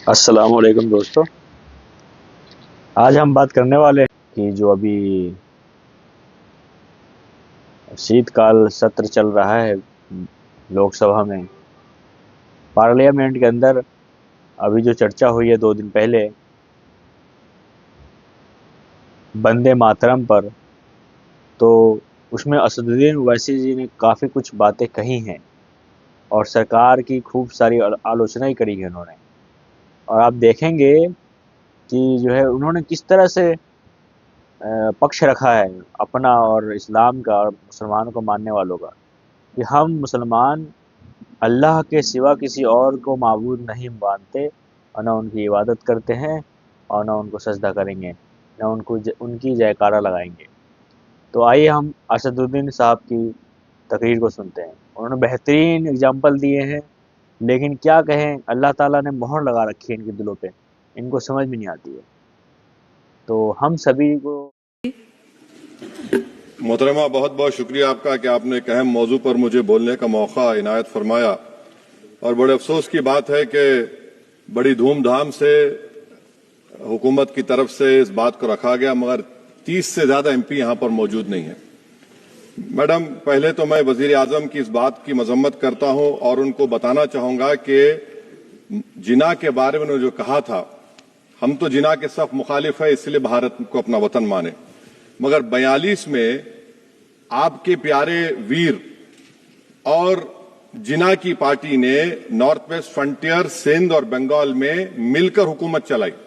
अस्सलाम वालेकुम दोस्तों। आज हम बात करने वाले हैं कि जो अभी शीतकाल सत्र चल रहा है लोकसभा में, पार्लियामेंट के अंदर अभी जो चर्चा हुई है 2 दिन पहले वंदे मातरम पर, तो उसमें असदुद्दीन ओवैसी जी ने काफ़ी कुछ बातें कही हैं और सरकार की खूब सारी आलोचना ही करी है उन्होंने। और आप देखेंगे कि जो है उन्होंने किस तरह से पक्ष रखा है अपना और इस्लाम का और मुसलमानों को मानने वालों का, कि हम मुसलमान अल्लाह के सिवा किसी और को माबूद नहीं मानते और न उनकी इबादत करते हैं और न उनको सजदा करेंगे, न उनकी जयकारा लगाएंगे। तो आइए हम असदुद्दीन साहब की तकरीर को सुनते हैं। उन्होंने बेहतरीन एग्जाम्पल दिए हैं, लेकिन क्या कहें, अल्लाह ताला ने मोहर लगा रखी है इनके दिलों पे, इनको समझ में नहीं आती है। तो हम सभी को मोहतरमा बहुत बहुत शुक्रिया आपका कि आपने एक अहम मौजू पर मुझे बोलने का मौका इनायत फरमाया। और बड़े अफसोस की बात है कि बड़ी धूमधाम से हुकूमत की तरफ से इस बात को रखा गया, मगर 30 से ज्यादा एमपी यहां पर मौजूद नहीं है। मैडम, पहले तो मैं वजीर आजम की इस बात की मजम्मत करता हूं और उनको बताना चाहूंगा कि जिना के बारे में उन्होंने जो कहा था, हम तो जिना के सख्त मुखालिफ है, इसलिए भारत को अपना वतन माने, मगर 42 में आपके प्यारे वीर और जिना की पार्टी ने नॉर्थ वेस्ट फ्रंटियर, सिंध और बंगाल में मिलकर हुकूमत चलाई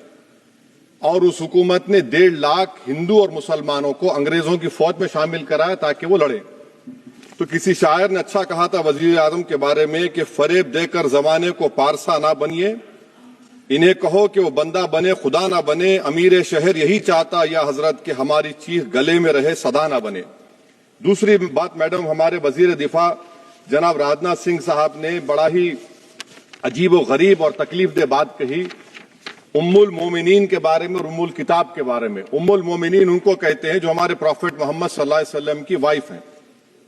और उस हुकूमत ने 1.5 लाख हिंदू और मुसलमानों को अंग्रेजों की फौज में शामिल कराया ताकि वो लड़े। तो किसी शायर ने अच्छा कहा था वजीर आजम के बारे में कि फरेब देकर जमाने को पारसा ना बनिए, इन्हें कहो कि वो बंदा बने खुदा ना बने, अमीर शहर यही चाहता या हजरत कि हमारी चीख गले में रहे सदा ना बने। दूसरी बात मैडम, हमारे वजीर दिफा जनाब राजनाथ सिंह साहब ने बड़ा ही अजीब व गरीब और तकलीफ दे बात कही उम्मुल मोमिनीन के बारे में और उम्मुल किताब के बारे में। उम्मुल मोमिनीन उनको कहते हैं जो हमारे प्रॉफिट मोहम्मद सल्लल्लाहु अलैहि वसल्लम की वाइफ हैं,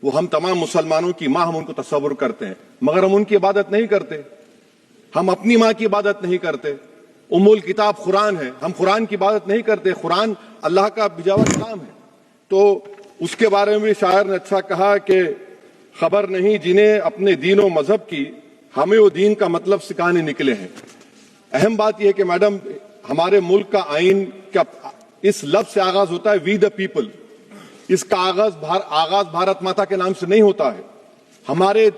वो हम तमाम मुसलमानों की मां, हम उनको तस्वुर करते हैं, मगर हम उनकी इबादत नहीं करते, हम अपनी मां की इबादत नहीं करते। उम्मुल किताब कुरान है, हम कुरान की इबादत नहीं करते, कुरान अल्लाह का भिजावा कलाम है। तो उसके बारे में भी शायर ने अच्छा कहा कि खबर नहीं जिन्हें अपने दीन और मजहब की, हमें वो दीन का मतलब सिखाने निकले हैं। अहम बात यह है कि मैडम, हमारे मुल्क का आइन का इस लफ्ज से आगाज होता है वी द पीपल। इसका आगाज भारत माता के नाम से नहीं होता है। हमारे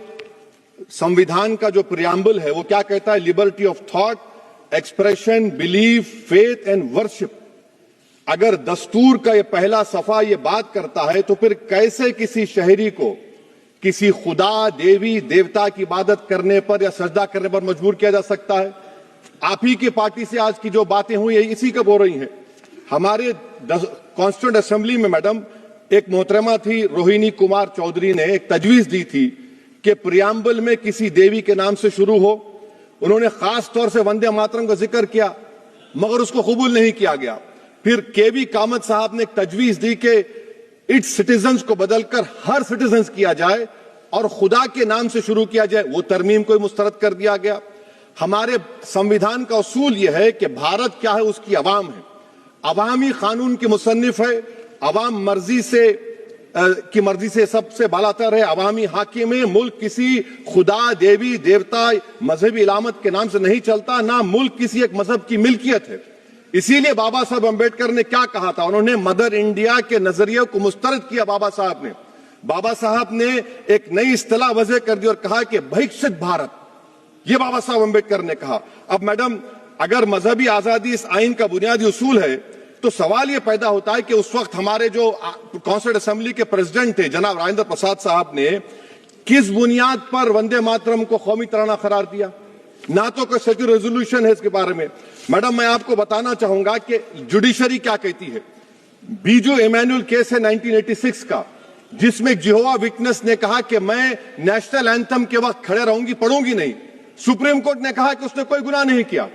संविधान का जो प्रियम्बल है वो क्या कहता है? Liberty of thought, expression, belief, faith and worship. अगर दस्तूर का ये पहला सफा ये बात करता है तो फिर कैसे किसी शहरी को किसी खुदा, देवी, देवता की इबादत करने पर या सजदा करने पर मजबूर किया जा सकता है? आप ही की पार्टी से आज की जो बातें हुई है इसी कब हो रही हैं। हमारे कॉन्स्टिट्यूंट असेंबली में मैडम एक मोहतरमा थी रोहिणी कुमार चौधरी ने एक तजवीज दी थी कि प्रियम्बल में किसी देवी के नाम से शुरू हो। उन्होंने खास तौर से वंदे मातरम का जिक्र किया, मगर उसको कबूल नहीं किया गया। फिर केवी कामत साहब ने एक तजवीज दी कि इट्स सिटीजन्स को बदलकर हर सिटीजन्स किया जाए और खुदा के नाम से शुरू किया जाए, वो तरमीम को मुस्तरद कर दिया गया। हमारे संविधान का उसूल यह है कि भारत क्या है, उसकी अवाम है, अवामी कानून की मुसन्निफ है, अवाम की मर्जी से सबसे बालातर है, अवामी हाकिम है। मुल्क किसी खुदा, देवी, देवता, मजहबी इलामत के नाम से नहीं चलता, ना मुल्क किसी एक मजहब की मिल्कियत है। इसीलिए बाबा साहब अंबेडकर ने क्या कहा था, उन्होंने मदर इंडिया के नजरिए को मुस्तरद किया। बाबा साहब ने एक नई इस्तिलाह वजह कर दी और कहा कि भैक्षित भारत, ये बाबा साहब अंबेडकर ने कहा। अब मैडम, अगर मजहबी आजादी इस आइन का बुनियादी उसूल है तो सवाल यह पैदा होता है कि उस वक्त हमारे जो कॉन्स्टिट्यूंट असेंबली के प्रेसिडेंट थे जनाब राजेंद्र प्रसाद साहब ने किस बुनियाद पर वंदे मातरम को कौमी तराना करार दिया? ना तो कोई सच रेजोल्यूशन है इसके बारे में। मैडम, मैं आपको बताना चाहूंगा कि जुडिशरी क्या कहती है। बीजू इमैनुअल केस है 1986 का, जिसमें जिहोवा विटनेस ने कहा कि मैं नेशनल एंथम के वक्त खड़े रहूंगी, पढ़ूंगी नहीं। सुप्रीम कोर्ट ने कहा कि उसने कोई गुनाह नहीं किया।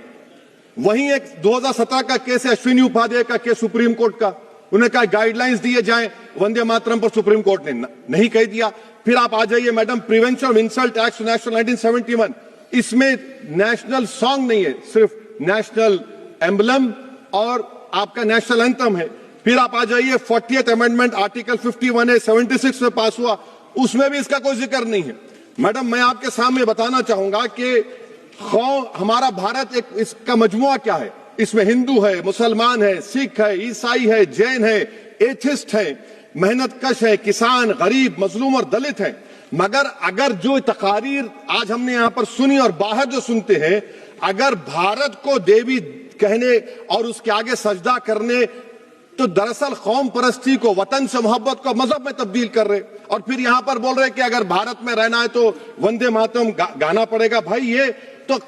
वहीं एक 2017 का केस है अश्विनी उपाध्याय का केस सुप्रीम कोर्ट का, उन्हें कहा गाइडलाइंस दिए जाएं वंदे मातरम पर, सुप्रीम कोर्ट ने नहीं कह दिया। फिर आप आ जाइए madam, prevention of insult act national 1971, इसमें नेशनल सॉन्ग नहीं है, सिर्फ नेशनल एम्बलम और आपका नेशनल एंथम है। फिर आप आ जाइए 40th अमेंडमेंट आर्टिकल 51A 76 में पास हुआ, उसमें भी इसका कोई जिक्र नहीं है। मैडम, मैं आपके सामने बताना चाहूंगा कि हमारा भारत एक इसका मजमुआ क्या है। इसमें हिंदू है, मुसलमान है, सिख है, ईसाई है, जैन है, एथिस्ट है, मेहनत कश है, किसान, गरीब, मजलूम और दलित है। मगर अगर जो तकारीर आज हमने यहां पर सुनी और बाहर जो सुनते हैं, अगर भारत को देवी कहने और उसके आगे सजदा करने, तो दरअसल कौम परस्ती को, वतन से मोहब्बत को मजहब में तब्दील कर रहे और फिर यहां पर बोल रहे कि अगर भारत में रहना है तो वंदे मातरम गाना पड़ेगा। भाई, ये तो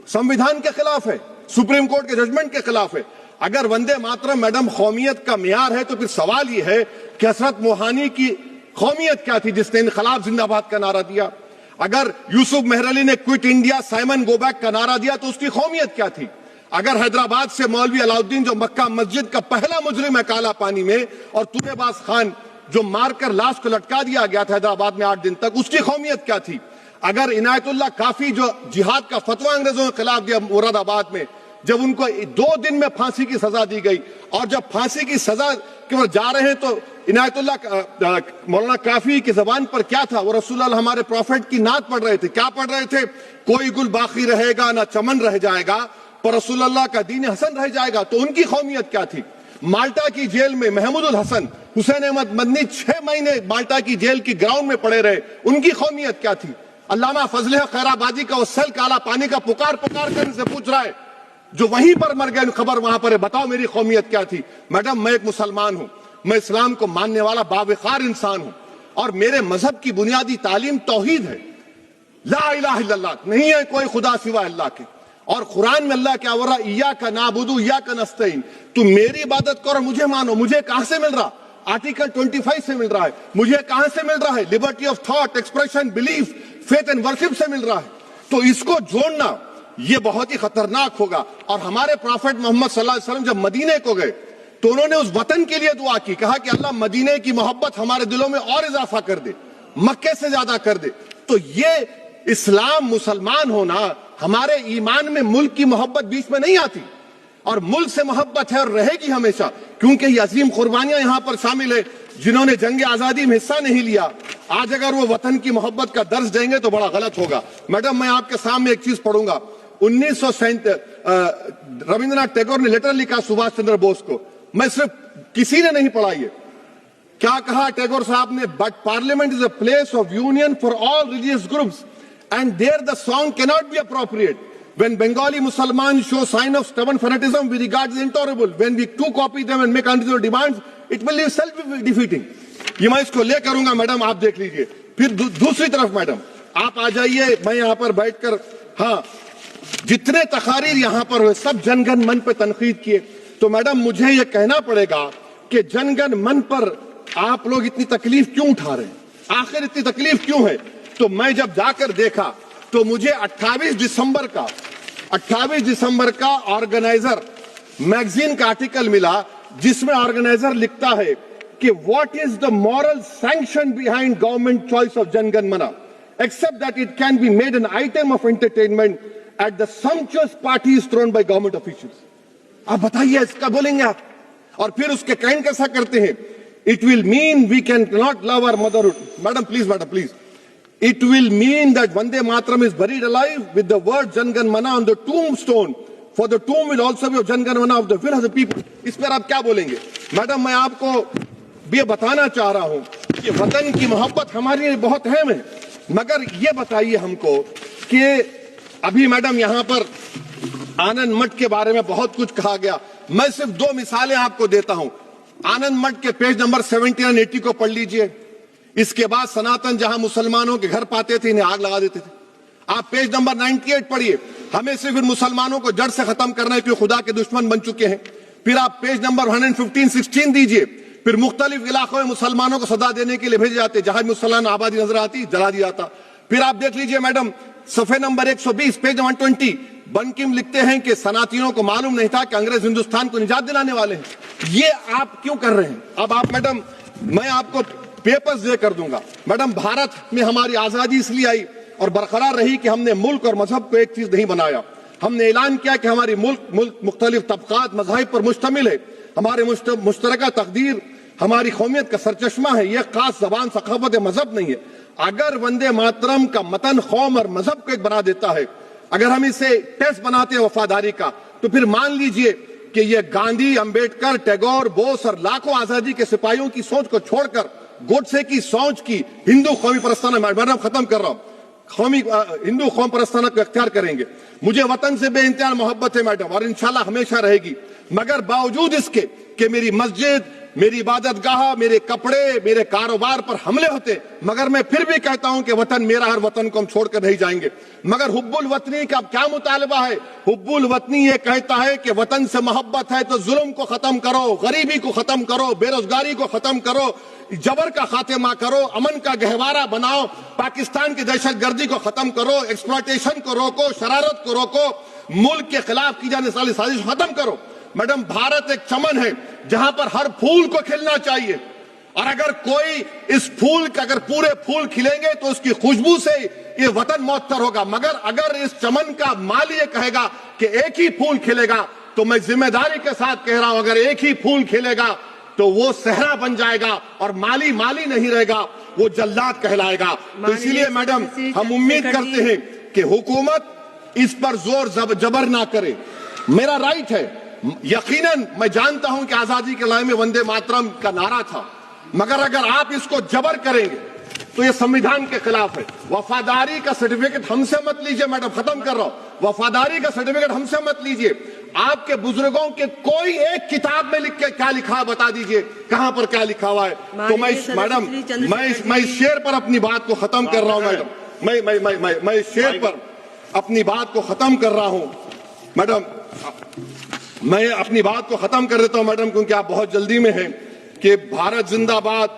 संविधान के खिलाफ है, सुप्रीम कोर्ट के जजमेंट के खिलाफ है। अगर वंदे मातरम मैडम कौमियत का मियार है तो फिर सवाल यह है कि हजरत मोहानी की कौमियत क्या थी जिसने इनकलाब जिंदाबाद का नारा दिया? अगर यूसुफ मेहरली ने quit India Simon go back का नारा दिया तो उसकी कौमियत क्या थी? अगर हैदराबाद से मौलवी अलाउद्दीन जो मक्का मस्जिद का पहला मुजरिम है काला पानी में, और तूरेबाज खान जो मारकर लाश को लटका दिया गया था हैदराबाद में 8 दिन तक, उसकी कौमियत क्या थी? अगर इनायतुल्लाह काफी जो जिहाद का फतवा अंग्रेजों के खिलाफ दिया मुरादाबाद में, जब उनको 2 दिन में फांसी की सजा दी गई और जब फांसी की सजा के वो जा रहे हैं तो इनायतुल्लाह मौलाना काफी की जबान पर क्या था? वो रसूलुल्लाह हमारे प्रॉफिट की नात पढ़ रहे थे। क्या पढ़ रहे थे? कोई गुल बाकी रहेगा ना चमन रह जाएगा, पर रसूलुल्लाह का दीन हसन रह जाएगा। तो उनकी कौमियत क्या थी? माल्टा की जेल में महमूदुल हसन, हुसैन अहमद मदनी 6 महीने माल्टा की जेल की ग्राउंड में पड़े रहे, उनकी कौमियत क्या थी? अल्लामा फजल खैराबादी का वो सेल काला पानी का पुकार कर इनसे पूछ रहा है, जो वहीं पर मर गए, खबर वहां पर है, बताओ मेरी कौमियत क्या थी? मैडम, मैं एक मुसलमान हूं, मैं इस्लाम को मानने वाला बावकार इंसान हूं और मेरे मजहब की बुनियादी तालीम तौहीद है, ला इलाहा इल्लल्लाह, नहीं है कोई खुदा सिवा अल्लाह के। और कुरान में अल्लाह क्या बोल रहा? इय्याका नाबुदु इय्याका नस्तईन, तुम मेरी इबादत करो, मुझे मानो। मुझे कहां से मिल रहा? आर्टिकल 25 से मिल रहा है। मुझे कहां से मिल रहा है? Liberty of thought, expression, belief, faith and worship से मिल रहा है। तो इसको जोड़ना ये बहुत ही खतरनाक होगा। और हमारे प्रॉफेट मोहम्मद सल्लल्लाहु अलैहि वसल्लम जब मदीने को गए तो उन्होंने उस वतन के लिए दुआ की, कहा कि अल्लाह मदीने की मोहब्बत हमारे दिलों में और इजाफा कर दे, मक्के से ज्यादा कर दे। तो ये इस्लाम, मुसलमान होना, हमारे ईमान में मुल्क की मोहब्बत बीच में नहीं आती और मुल्क से मोहब्बत है और रहेगी हमेशा, क्योंकि ये अजीम कुर्बानियां यहां पर शामिल है जिन्होंने जंग आजादी में हिस्सा नहीं लिया। आज अगर वो वतन की मोहब्बत का दर्ज देंगे तो बड़ा गलत होगा। मैडम, मैं आपके सामने एक चीज पढ़ूंगा। 1937 रविंद्रनाथ टैगोर ने लेटर लिखा सुभाष चंद्र बोस को, मैं सिर्फ किसी ने नहीं पढ़ा ये। क्या कहा टैगोर साहब ने? But parliament is a place of union for all religious groups and there the song cannot be appropriate. When Bengali Muslims show sign of stubborn fanatism, we regard it intolerable. When we too copy them and make unreasonable demands, it will be self-defeating. ये मैं इसको ले करूंगा madam, आप देख लीजिए। फिर दूसरी तरफ मैडम आप आ जाइए, मैं यहाँ पर बैठकर, हाँ, जितने तकारीर यहाँ पर हुए सब जनगण मन पर तनकीद किए। तो मैडम मुझे ये कहना पड़ेगा कि जनगण मन पर आप लोग इतनी तकलीफ क्यों उठा रहे हैं? आखिर इतनी तकलीफ क्यों है? तो मैं जब जाकर देखा तो मुझे 28 दिसंबर का ऑर्गेनाइजर मैगजीन का आर्टिकल मिला, जिसमें ऑर्गेनाइजर लिखता है कि what is the moral sanction behind government choice of जनगण मना, accept that it can be made an item of entertainment at the sumptuous parties thrown by government officials। आप बताइए, इसका बोलेंगे आप? और फिर उसके कैन कैसा करते हैं? It will mean we can not love our motherhood. Madam please, it will mean that Vande Mataram is buried alive with the word Jangan Mana on the tombstone, for the tomb will also be of Jangan Mana of the will of the people। इस पर आप क्या बोलेंगे? Madam, मैं आपको ये बताना चाह रहा हूं कि वतन की मोहब्बत हमारे लिए बहुत अहम है, मगर ये बताइए हमको कि अभी मैडम यहां पर आनंद मठ के बारे में बहुत कुछ कहा गया। मैं सिर्फ 2 मिसालें आपको देता हूं। आनंद मठ के पेज नंबर 70 और 80 को पढ़ लीजिए। इसके बाद सनातन जहां मुसलमानों के घर पाते थे, इन्हें आग लगा देते थे। आप पेज नंबर 98 पढ़िए। हमें सिर्फ इन मुसलमानों को जड़ से खत्म करना है, क्योंकि खुदा के दुश्मन बन चुके हैं। फिर आप पेज नंबर 115-16 दीजिए। फिर मुख्तलिफ इलाकों में मुसलमानों को सदा देने के लिए भेजे जाते, जहां मुसलमान आबादी नजर आती जला दिया जाता। फिर आप देख लीजिए मैडम, सफे नंबर 120 पेज 120, बंकिम लिखते हैं कि सनातियों को मालूम नहीं था कि अंग्रेज हिंदुस्तान को निजात दिलाने वाले हैं। ये आप क्यों कर रहे हैं? अब आप मैडम, मैं आपको पेपर्स दे कर दूंगा। मैडम, भारत में हमारी आजादी इसलिए आई और बरकरार रही कि हमने मुल्क और मजहब को एक चीज नहीं बनाया, हमने ऐलान किया कि हमारी मुल्क मुख्तलिफ तबकात मज़ाहिब पर मुश्तमिल है। हमारे मुश्तरका तकदीर हमारी कौमियत का सरचश्मा है। यह खास जबान सखावत मजहब नहीं है। अगर वंदे मातरम का मतन कौम और मजहब को एक बना देता है, अगर हम इसे टेस्ट बनाते हैं वफादारी का, तो फिर मान लीजिए कि यह गांधी, अंबेडकर, टैगोर, बोस और लाखों आजादी के सिपाहियों की सोच को छोड़कर गोडसे की सोच की हिंदू कौमी परस्ताना, मैडम खत्म कर रहा हूं, हिंदू कौम परस्ताना को इख्तियार करेंगे। मुझे वतन से बेइंतहा मोहब्बत है मैडम, और इंशाल्लाह हमेशा रहेगी। मगर बावजूद इसके कि मेरी मस्जिद, मेरी इबादत गाह, मेरे कपड़े, मेरे कारोबार पर हमले होते, मगर मैं फिर भी कहता हूं कि वतन मेरा, हर वतन को हम छोड़कर नहीं जाएंगे। मगर हुब्बुल वतनी का क्या मुतालबा है? हुब्बुल वतनी ये कहता है कि वतन से मोहब्बत है तो जुल्म को खत्म करो, गरीबी को खत्म करो, बेरोजगारी को खत्म करो, जबर का खात्मा करो, अमन का गहवारा बनाओ, पाकिस्तान की दहशतगर्दी को खत्म करो, एक्सप्लॉयटेशन को रोको, शरारत को रोको, मुल्क के खिलाफ की जाने वाली साजिश खत्म करो। मैडम, भारत एक चमन है जहां पर हर फूल को खिलना चाहिए, और अगर कोई इस फूल का, अगर पूरे फूल खिलेंगे तो उसकी खुशबू से ये वतन मुअत्तर होगा। मगर अगर इस चमन का माली ये कहेगा कि एक ही फूल खिलेगा, तो मैं जिम्मेदारी के साथ कह रहा हूं, अगर एक ही फूल खिलेगा तो वो सहरा बन जाएगा और माली माली नहीं रहेगा, वो जल्लाद कहलाएगा। तो इसीलिए मैडम, हम उम्मीद करते हैं कि हुकूमत इस पर जोर जबर ना करे। मेरा राइट है, यकीनन मैं जानता हूं कि आजादी के लड़ाई में वंदे मातरम का नारा था, मगर अगर आप इसको जबर करेंगे तो ये संविधान के खिलाफ है। वफादारी का सर्टिफिकेट हमसे मत लीजिए मैडम, खत्म कर रहा हूं, वफादारी का सर्टिफिकेट हमसे मत लीजिए। आपके बुजुर्गों के कोई एक किताब में लिख के क्या लिखा बता दीजिए, कहां पर क्या लिखा हुआ है। तो मैं मैडम, मैं इस शेर पर अपनी बात को खत्म कर रहा हूं मैडम, मैं इस शेर पर अपनी बात को खत्म कर रहा हूं मैडम, मैं अपनी बात को खत्म कर देता हूं मैडम, क्योंकि आप बहुत जल्दी में हैं। कि भारत जिंदाबाद,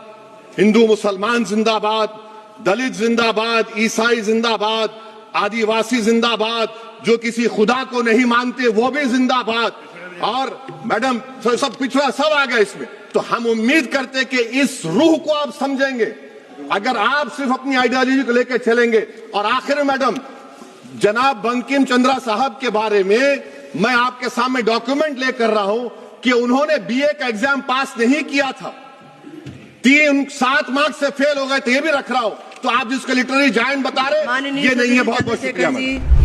हिंदू मुसलमान जिंदाबाद, दलित जिंदाबाद, ईसाई जिंदाबाद, आदिवासी जिंदाबाद, जो किसी खुदा को नहीं मानते वो भी जिंदाबाद, और मैडम सब पिछड़ा सब आ गया इसमें। तो हम उम्मीद करते कि इस रूह को आप समझेंगे, अगर आप सिर्फ अपनी आइडियोलॉजी को लेकर चलेंगे। और आखिर में मैडम, जनाब बंकिम चंद्रा साहब के बारे में मैं आपके सामने डॉक्यूमेंट लेकर रहा हूं कि उन्होंने बीए का एग्जाम पास नहीं किया था, 7 मार्क्स से फेल हो गए थे, ये भी रख रहा हूं। तो आप जिसको लिटरेरी जायंट बता रहे, ये नहीं है। बहुत बहुत शुक्रिया।